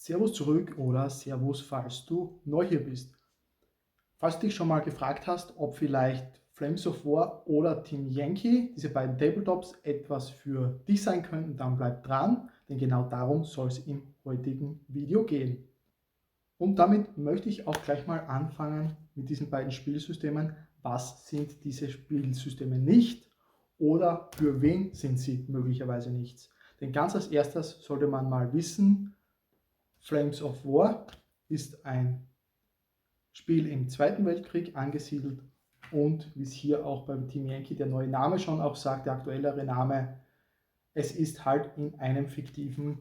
Servus zurück oder Servus, falls du neu hier bist. Falls du dich schon mal gefragt hast, ob vielleicht Flames of War oder Team Yankee, diese beiden Tabletops, etwas für dich sein könnten, dann bleib dran, denn genau darum soll es im heutigen Video gehen. Und damit möchte ich auch gleich mal anfangen mit diesen beiden Spielsystemen. Was sind diese Spielsysteme nicht oder für wen sind sie möglicherweise nichts? Denn ganz als erstes sollte man mal wissen, Flames of War ist ein Spiel im Zweiten Weltkrieg angesiedelt und wie es hier auch beim Team Yankee der neue Name schon auch sagt, der aktuellere Name, es ist halt in einem fiktiven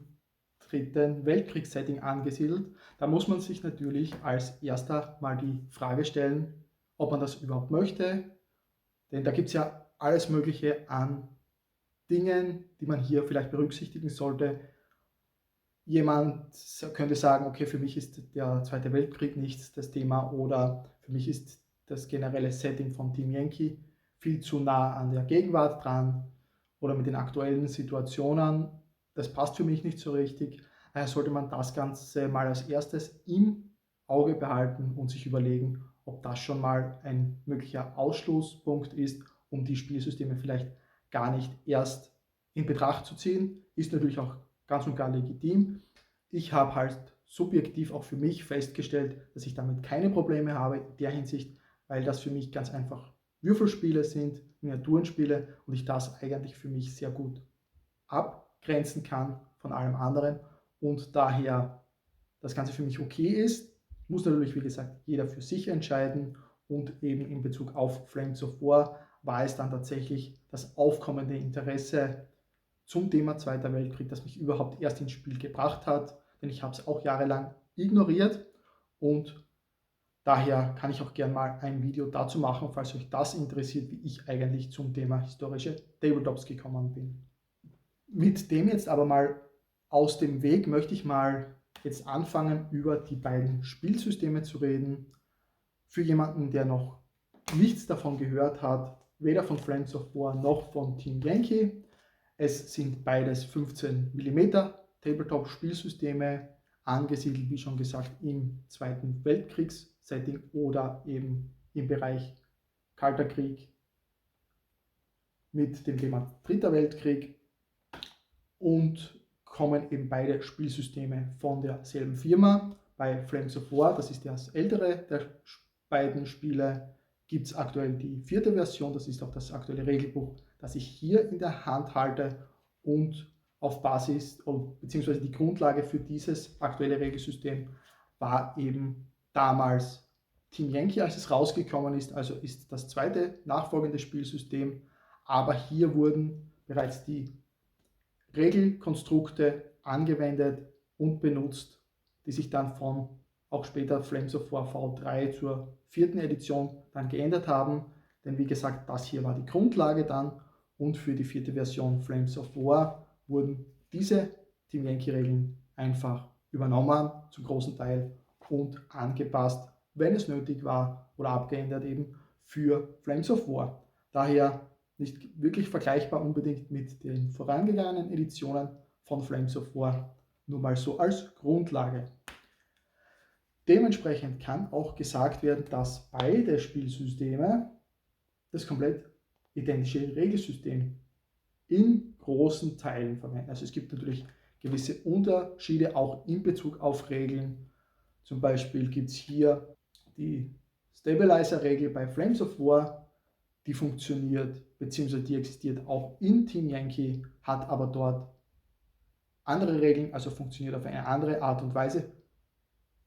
Dritten Weltkriegssetting angesiedelt. Da muss man sich natürlich als erster mal die Frage stellen, ob man das überhaupt möchte, denn da gibt es ja alles Mögliche an Dingen, die man hier vielleicht berücksichtigen sollte. Jemand könnte sagen, okay, für mich ist der Zweite Weltkrieg nicht das Thema oder für mich ist das generelle Setting von Team Yankee viel zu nah an der Gegenwart dran oder mit den aktuellen Situationen. Das passt für mich nicht so richtig. Daher sollte man das Ganze mal als erstes im Auge behalten und sich überlegen, ob das schon mal ein möglicher Ausschlusspunkt ist, um die Spielsysteme vielleicht gar nicht erst in Betracht zu ziehen. Ist natürlich auch ganz und gar legitim. Ich habe halt subjektiv auch für mich festgestellt, dass ich damit keine Probleme habe in der Hinsicht, weil das für mich ganz einfach Würfelspiele sind, Miniaturenspiele und ich das eigentlich für mich sehr gut abgrenzen kann von allem anderen und daher das Ganze für mich okay ist. Muss natürlich, wie gesagt, jeder für sich entscheiden und eben in Bezug auf Flames of War war es dann tatsächlich das aufkommende Interesse zum Thema Zweiter Weltkrieg, das mich überhaupt erst ins Spiel gebracht hat, denn ich habe es auch jahrelang ignoriert und daher kann ich auch gerne mal ein Video dazu machen, falls euch das interessiert, wie ich eigentlich zum Thema historische Tabletops gekommen bin. Mit dem jetzt aber mal aus dem Weg möchte ich mal jetzt anfangen, über die beiden Spielsysteme zu reden. Für jemanden, der noch nichts davon gehört hat, weder von Flames of War noch von Team Yankee. Es sind beides 15 mm Tabletop-Spielsysteme, angesiedelt, wie schon gesagt, im Zweiten Weltkriegs-Setting oder eben im Bereich Kalter Krieg mit dem Thema Dritter Weltkrieg und kommen eben beide Spielsysteme von derselben Firma. Bei Flames of War, das ist das ältere der beiden Spiele, gibt es aktuell die 4. Version, das ist auch das aktuelle Regelbuch, das ich hier in der Hand halte und auf Basis bzw. die Grundlage für dieses aktuelle Regelsystem war eben damals Team Yankee, als es rausgekommen ist, also ist das zweite nachfolgende Spielsystem, aber hier wurden bereits die Regelkonstrukte angewendet und benutzt, die sich dann von auch später Flames of War V3 zur 4. Edition dann geändert haben. Denn wie gesagt, das hier war die Grundlage dann und für die 4. Version Flames of War wurden diese Team Yankee-Regeln einfach übernommen, zum großen Teil und angepasst, wenn es nötig war oder abgeändert eben für Flames of War. Daher nicht wirklich vergleichbar unbedingt mit den vorangegangenen Editionen von Flames of War, nur mal so als Grundlage. Dementsprechend kann auch gesagt werden, dass beide Spielsysteme das komplett identische Regelsystem in großen Teilen verwenden. Also es gibt natürlich gewisse Unterschiede auch in Bezug auf Regeln. Zum Beispiel gibt es hier die Stabilizer-Regel bei Flames of War, die funktioniert, beziehungsweise die existiert auch in Team Yankee, hat aber dort andere Regeln, also funktioniert auf eine andere Art und Weise,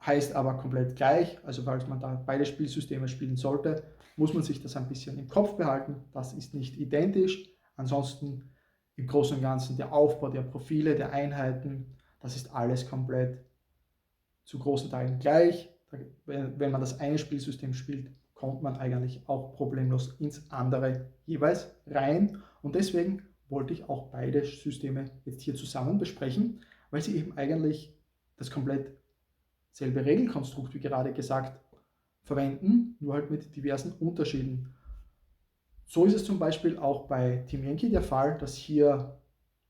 heißt aber komplett gleich, also falls man da beide Spielsysteme spielen sollte, muss man sich das ein bisschen im Kopf behalten, das ist nicht identisch, ansonsten im Großen und Ganzen der Aufbau der Profile, der Einheiten, das ist alles komplett zu großen Teilen gleich. Wenn man das eine Spielsystem spielt, kommt man eigentlich auch problemlos ins andere jeweils rein. Und deswegen wollte ich auch beide Systeme jetzt hier zusammen besprechen, weil sie eben eigentlich das komplett selbe Regelkonstrukt, wie gerade gesagt, verwenden, nur halt mit diversen Unterschieden. So ist es zum Beispiel auch bei Team Yankee der Fall, dass hier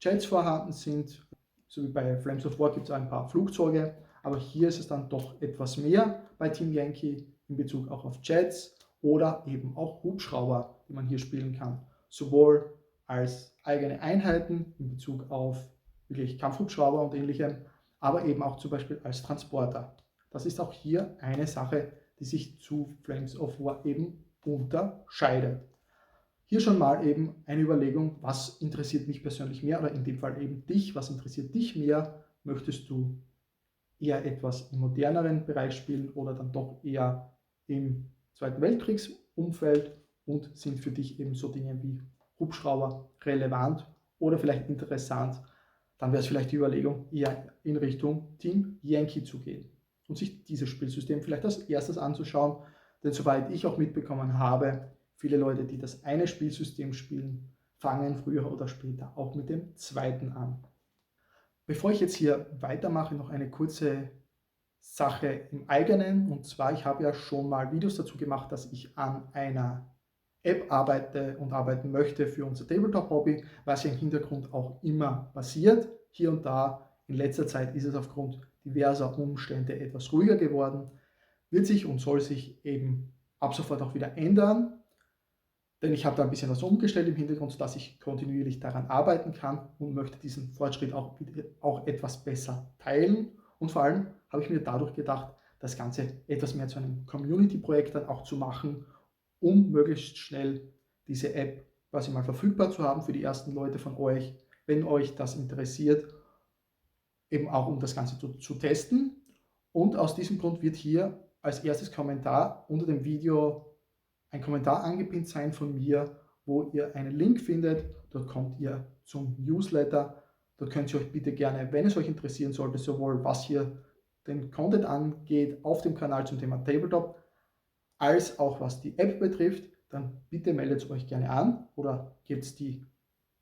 Jets vorhanden sind, so wie bei Flames of War gibt es ein paar Flugzeuge, aber hier ist es dann doch etwas mehr bei Team Yankee in Bezug auch auf Jets oder eben auch Hubschrauber, die man hier spielen kann. Sowohl als eigene Einheiten in Bezug auf wirklich Kampfhubschrauber und ähnlichem, aber eben auch zum Beispiel als Transporter. Das ist auch hier eine Sache, die sich zu Flames of War eben unterscheidet. Hier schon mal eben eine Überlegung, was interessiert mich persönlich mehr oder in dem Fall eben dich, was interessiert dich mehr? Möchtest du eher etwas im moderneren Bereich spielen oder dann doch eher im Zweiten Weltkriegsumfeld und sind für dich eben so Dinge wie Hubschrauber relevant oder vielleicht interessant? Dann wäre es vielleicht die Überlegung, eher in Richtung Team Yankee zu gehen und sich dieses Spielsystem vielleicht als erstes anzuschauen, denn soweit ich auch mitbekommen habe, viele Leute, die das eine Spielsystem spielen, fangen früher oder später auch mit dem zweiten an. Bevor ich jetzt hier weitermache, noch eine kurze Sache im Eigenen. Und zwar, ich habe ja schon mal Videos dazu gemacht, dass ich an einer App arbeite und arbeiten möchte für unser Tabletop-Hobby, was ja im Hintergrund auch immer passiert. Hier und da, in letzter Zeit ist es aufgrund diverser Umstände etwas ruhiger geworden, wird sich und soll sich eben ab sofort auch wieder ändern. Denn ich habe da ein bisschen was umgestellt im Hintergrund, dass ich kontinuierlich daran arbeiten kann und möchte diesen Fortschritt auch etwas besser teilen. Und vor allem habe ich mir dadurch gedacht, das Ganze etwas mehr zu einem Community-Projekt dann auch zu machen, um möglichst schnell diese App quasi mal verfügbar zu haben für die ersten Leute von euch, wenn euch das interessiert, eben auch um das Ganze zu testen. Und aus diesem Grund wird hier als erstes Kommentar unter dem Video ein Kommentar angepinnt sein von mir, wo ihr einen Link findet. Dort kommt ihr zum Newsletter. Dort könnt ihr euch bitte gerne, wenn es euch interessieren sollte, sowohl was hier den Content angeht auf dem Kanal zum Thema Tabletop, als auch was die App betrifft, dann bitte meldet euch gerne an oder gebt den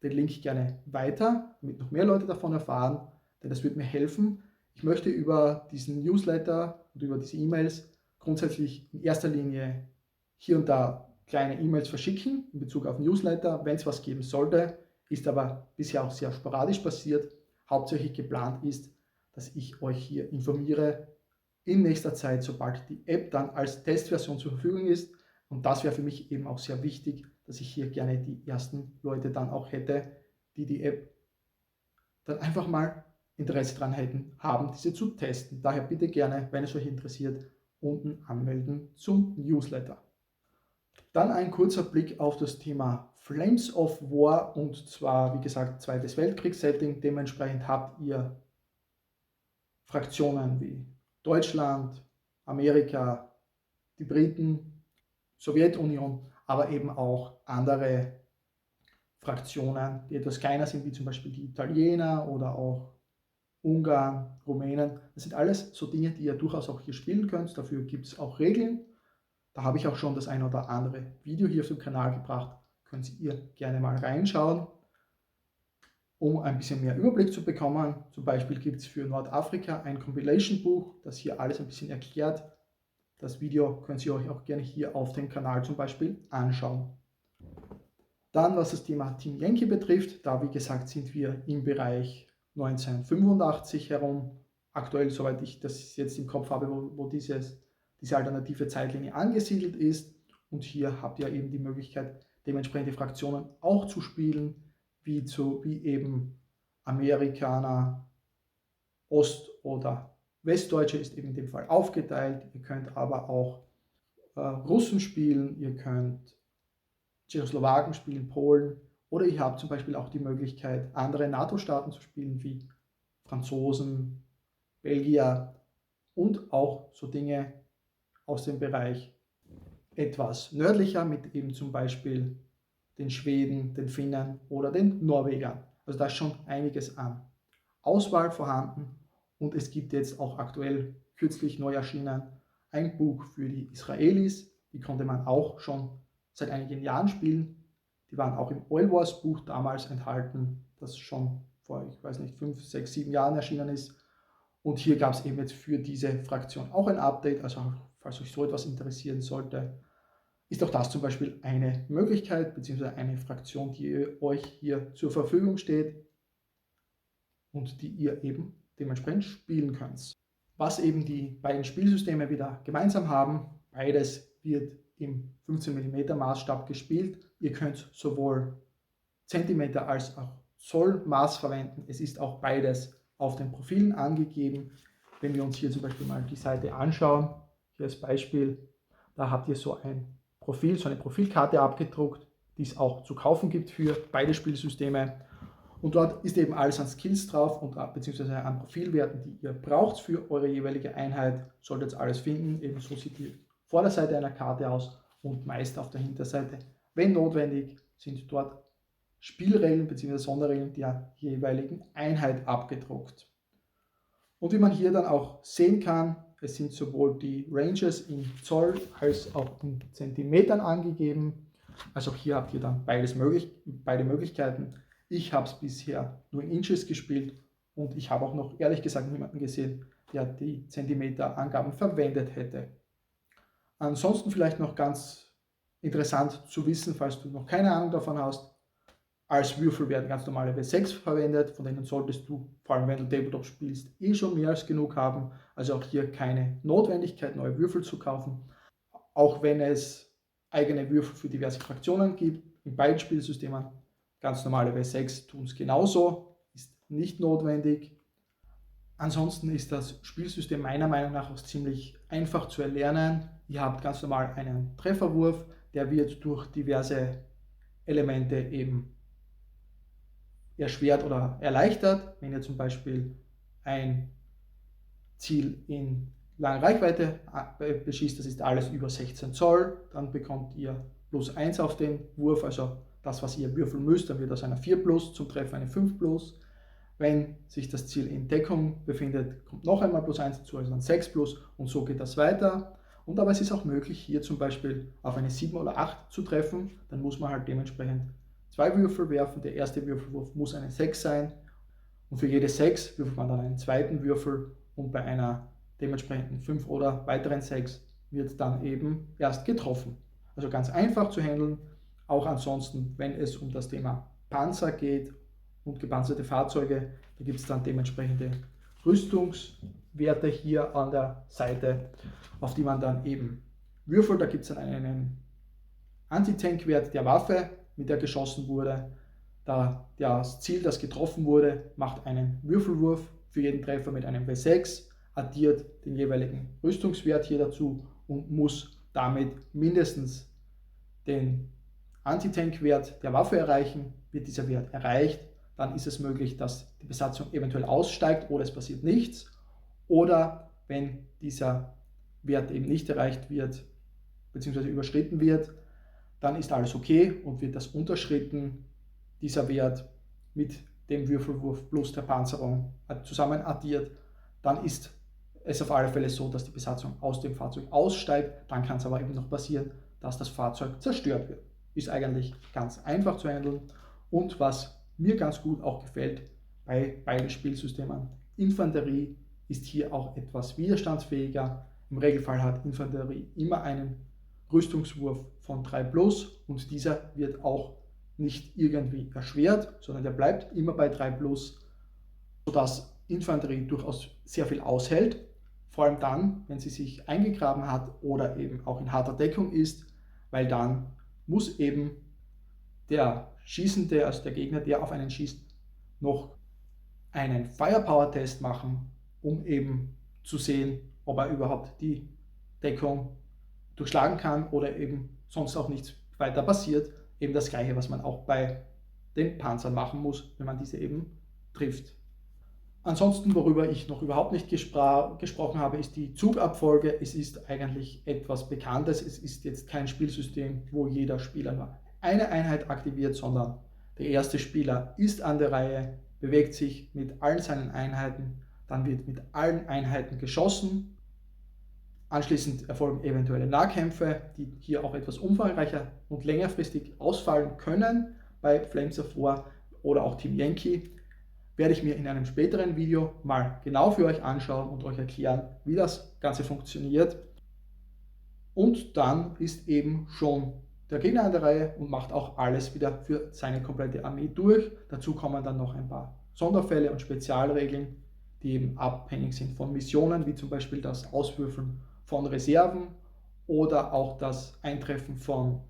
Link gerne weiter, damit noch mehr Leute davon erfahren, denn das wird mir helfen. Ich möchte über diesen Newsletter und über diese E-Mails grundsätzlich in erster Linie hier und da kleine E-Mails verschicken in Bezug auf Newsletter, wenn es was geben sollte, ist aber bisher auch sehr sporadisch passiert. Hauptsächlich geplant ist, dass ich euch hier informiere in nächster Zeit, sobald die App dann als Testversion zur Verfügung ist. Und das wäre für mich eben auch sehr wichtig, dass ich hier gerne die ersten Leute dann auch hätte, die die App dann einfach mal Interesse daran haben, diese zu testen. Daher bitte gerne, wenn es euch interessiert, unten anmelden zum Newsletter. Dann ein kurzer Blick auf das Thema Flames of War und zwar, wie gesagt, Zweites Weltkriegssetting. Dementsprechend habt ihr Fraktionen wie Deutschland, Amerika, die Briten, Sowjetunion, aber eben auch andere Fraktionen, die etwas kleiner sind, wie zum Beispiel die Italiener oder auch Ungarn, Rumänen. Das sind alles so Dinge, die ihr durchaus auch hier spielen könnt. Dafür gibt es auch Regeln. Da habe ich auch schon das ein oder andere Video hier auf dem Kanal gebracht. Könnt ihr gerne mal reinschauen, um ein bisschen mehr Überblick zu bekommen. Zum Beispiel gibt es für Nordafrika ein Compilation-Buch, das hier alles ein bisschen erklärt. Das Video könnt ihr euch auch gerne hier auf dem Kanal zum Beispiel anschauen. Dann, was das Thema Team Yankee betrifft, da wie gesagt sind wir im Bereich 1985 herum. Aktuell, soweit ich das jetzt im Kopf habe, wo diese alternative Zeitlinie angesiedelt ist. Und hier habt ihr eben die Möglichkeit, dementsprechende Fraktionen auch zu spielen, wie eben Amerikaner, Ost- oder Westdeutsche ist eben in dem Fall aufgeteilt. Ihr könnt aber auch Russen spielen, ihr könnt Tschechoslowaken spielen, Polen oder ihr habt zum Beispiel auch die Möglichkeit, andere NATO-Staaten zu spielen, wie Franzosen, Belgier und auch so Dinge aus dem Bereich etwas nördlicher mit eben zum Beispiel den Schweden, den Finnen oder den Norwegern. Also da ist schon einiges an Auswahl vorhanden und es gibt jetzt auch aktuell kürzlich neu erschienen ein Buch für die Israelis, die konnte man auch schon seit einigen Jahren spielen. Die waren auch im Oil Wars Buch damals enthalten, das schon vor, ich weiß nicht, 5, 6, 7 Jahren erschienen ist. Und hier gab es eben jetzt für diese Fraktion auch ein Update, also falls euch so etwas interessieren sollte, ist auch das zum Beispiel eine Möglichkeit bzw. eine Fraktion, die euch hier zur Verfügung steht und die ihr eben dementsprechend spielen könnt. Was eben die beiden Spielsysteme wieder gemeinsam haben, beides wird im 15 mm Maßstab gespielt. Ihr könnt sowohl Zentimeter als auch Zoll Maß verwenden. Es ist auch beides auf den Profilen angegeben. Wenn wir uns hier zum Beispiel mal die Seite anschauen, hier als Beispiel, da habt ihr so ein Profil, so eine Profilkarte abgedruckt, die es auch zu kaufen gibt für beide Spielsysteme. Und dort ist eben alles an Skills drauf und beziehungsweise an Profilwerten, die ihr braucht für eure jeweilige Einheit. Solltet ihr alles finden. Eben so sieht die Vorderseite einer Karte aus und meist auf der Hinterseite. Wenn notwendig, sind dort Spielregeln bzw. Sonderregeln der jeweiligen Einheit abgedruckt. Und wie man hier dann auch sehen kann, es sind sowohl die Ranges in Zoll als auch in Zentimetern angegeben. Also hier habt ihr dann beide Möglichkeiten. Ich habe es bisher nur in Inches gespielt und ich habe auch noch ehrlich gesagt niemanden gesehen, der die Zentimeter-Angaben verwendet hätte. Ansonsten vielleicht noch ganz interessant zu wissen, falls du noch keine Ahnung davon hast, als Würfel werden ganz normale W6 verwendet, von denen solltest du, vor allem wenn du Tabletop spielst, schon mehr als genug haben. Also auch hier keine Notwendigkeit, neue Würfel zu kaufen. Auch wenn es eigene Würfel für diverse Fraktionen gibt, in beiden Spielsystemen, ganz normale W6 tun es genauso, ist nicht notwendig. Ansonsten ist das Spielsystem meiner Meinung nach auch ziemlich einfach zu erlernen. Ihr habt ganz normal einen Trefferwurf, der wird durch diverse Elemente eben erschwert oder erleichtert. Wenn ihr zum Beispiel ein Ziel in lange Reichweite beschießt, das ist alles über 16 Zoll, dann bekommt ihr +1 auf den Wurf, also das, was ihr würfeln müsst, dann wird aus einer 4+ zum Treffen eine 5+. Wenn sich das Ziel in Deckung befindet, kommt noch einmal +1 dazu, also dann 6+ und so geht das weiter. Und aber es ist auch möglich, hier zum Beispiel auf eine 7 oder 8 zu treffen, dann muss man halt dementsprechend 2 Würfel werfen. Der erste Würfelwurf muss eine 6 sein und für jede 6 würfelt man dann einen zweiten Würfel und bei einer dementsprechenden 5 oder weiteren 6 wird dann eben erst getroffen. Also ganz einfach zu handeln. Auch ansonsten, wenn es um das Thema Panzer geht und gepanzerte Fahrzeuge, da gibt es dann dementsprechende Rüstungswerte hier an der Seite, auf die man dann eben würfelt. Da gibt es dann einen Anti-Tank-Wert der Waffe, mit der geschossen wurde. Da das Ziel, das getroffen wurde, macht einen Würfelwurf für jeden Treffer mit einem W6, addiert den jeweiligen Rüstungswert hier dazu und muss damit mindestens den Anti-Tank-Wert der Waffe erreichen. Wird dieser Wert erreicht, dann ist es möglich, dass die Besatzung eventuell aussteigt oder es passiert nichts. Oder wenn dieser Wert eben nicht erreicht wird bzw. überschritten wird, dann ist alles okay und wird das unterschritten, dieser Wert mit dem Würfelwurf plus der Panzerung zusammen addiert, dann ist es auf alle Fälle so, dass die Besatzung aus dem Fahrzeug aussteigt. Dann kann es aber eben noch passieren, dass das Fahrzeug zerstört wird. Ist eigentlich ganz einfach zu handeln und was mir ganz gut auch gefällt bei beiden Spielsystemen, Infanterie ist hier auch etwas widerstandsfähiger. Im Regelfall hat Infanterie immer einen Rüstungswurf von 3+ und dieser wird auch nicht irgendwie erschwert, sondern der bleibt immer bei 3+, sodass Infanterie durchaus sehr viel aushält, vor allem dann, wenn sie sich eingegraben hat oder eben auch in harter Deckung ist, weil dann muss eben der Schießende, also der Gegner, der auf einen schießt, noch einen Firepower-Test machen, um eben zu sehen, ob er überhaupt die Deckung durchschlagen kann oder eben sonst auch nichts weiter passiert. Eben das Gleiche, was man auch bei den Panzern machen muss, wenn man diese eben trifft. Ansonsten, worüber ich noch überhaupt nicht gesprochen habe, ist die Zugabfolge. Es ist eigentlich etwas Bekanntes. Es ist jetzt kein Spielsystem, wo jeder Spieler nur eine Einheit aktiviert, sondern der erste Spieler ist an der Reihe, bewegt sich mit allen seinen Einheiten, dann wird mit allen Einheiten geschossen. Anschließend erfolgen eventuelle Nahkämpfe, die hier auch etwas umfangreicher und längerfristig ausfallen können bei Flames of War oder auch Team Yankee. Werde ich mir in einem späteren Video mal genau für euch anschauen und euch erklären, wie das Ganze funktioniert. Und dann ist eben schon der Gegner an der Reihe und macht auch alles wieder für seine komplette Armee durch. Dazu kommen dann noch ein paar Sonderfälle und Spezialregeln, die eben abhängig sind von Missionen, wie zum Beispiel das Auswürfeln von Reserven oder auch das Eintreffen von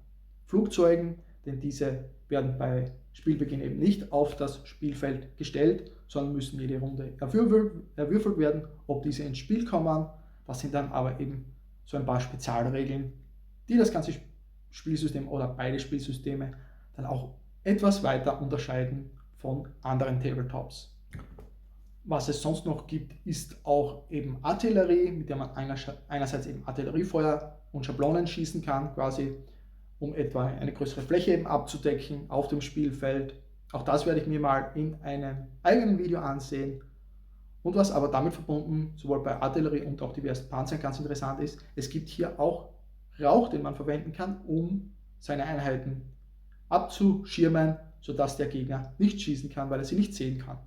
Flugzeugen, denn diese werden bei Spielbeginn eben nicht auf das Spielfeld gestellt, sondern müssen jede Runde erwürfelt werden, ob diese ins Spiel kommen. Das sind dann aber eben so ein paar Spezialregeln, die das ganze Spielsystem oder beide Spielsysteme dann auch etwas weiter unterscheiden von anderen Tabletops. Was es sonst noch gibt, ist auch eben Artillerie, mit der man einerseits eben Artilleriefeuer und Schablonen schießen kann, quasi um etwa eine größere Fläche eben abzudecken auf dem Spielfeld. Auch das werde ich mir mal in einem eigenen Video ansehen. Und was aber damit verbunden, sowohl bei Artillerie und auch diversen Panzern ganz interessant ist, es gibt hier auch Rauch, den man verwenden kann, um seine Einheiten abzuschirmen, sodass der Gegner nicht schießen kann, weil er sie nicht sehen kann.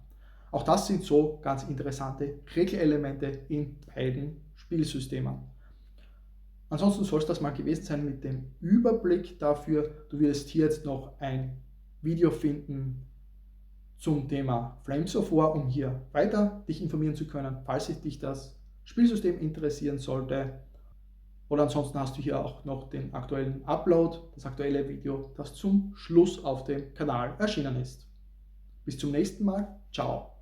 Auch das sind so ganz interessante Regelelemente in beiden Spielsystemen. Ansonsten soll es das mal gewesen sein mit dem Überblick dafür. Du wirst hier jetzt noch ein Video finden zum Thema Flames of War, um hier weiter dich informieren zu können, falls sich dich das Spielsystem interessieren sollte. Oder ansonsten hast du hier auch noch den aktuellen Upload, das aktuelle Video, das zum Schluss auf dem Kanal erschienen ist. Bis zum nächsten Mal. Ciao.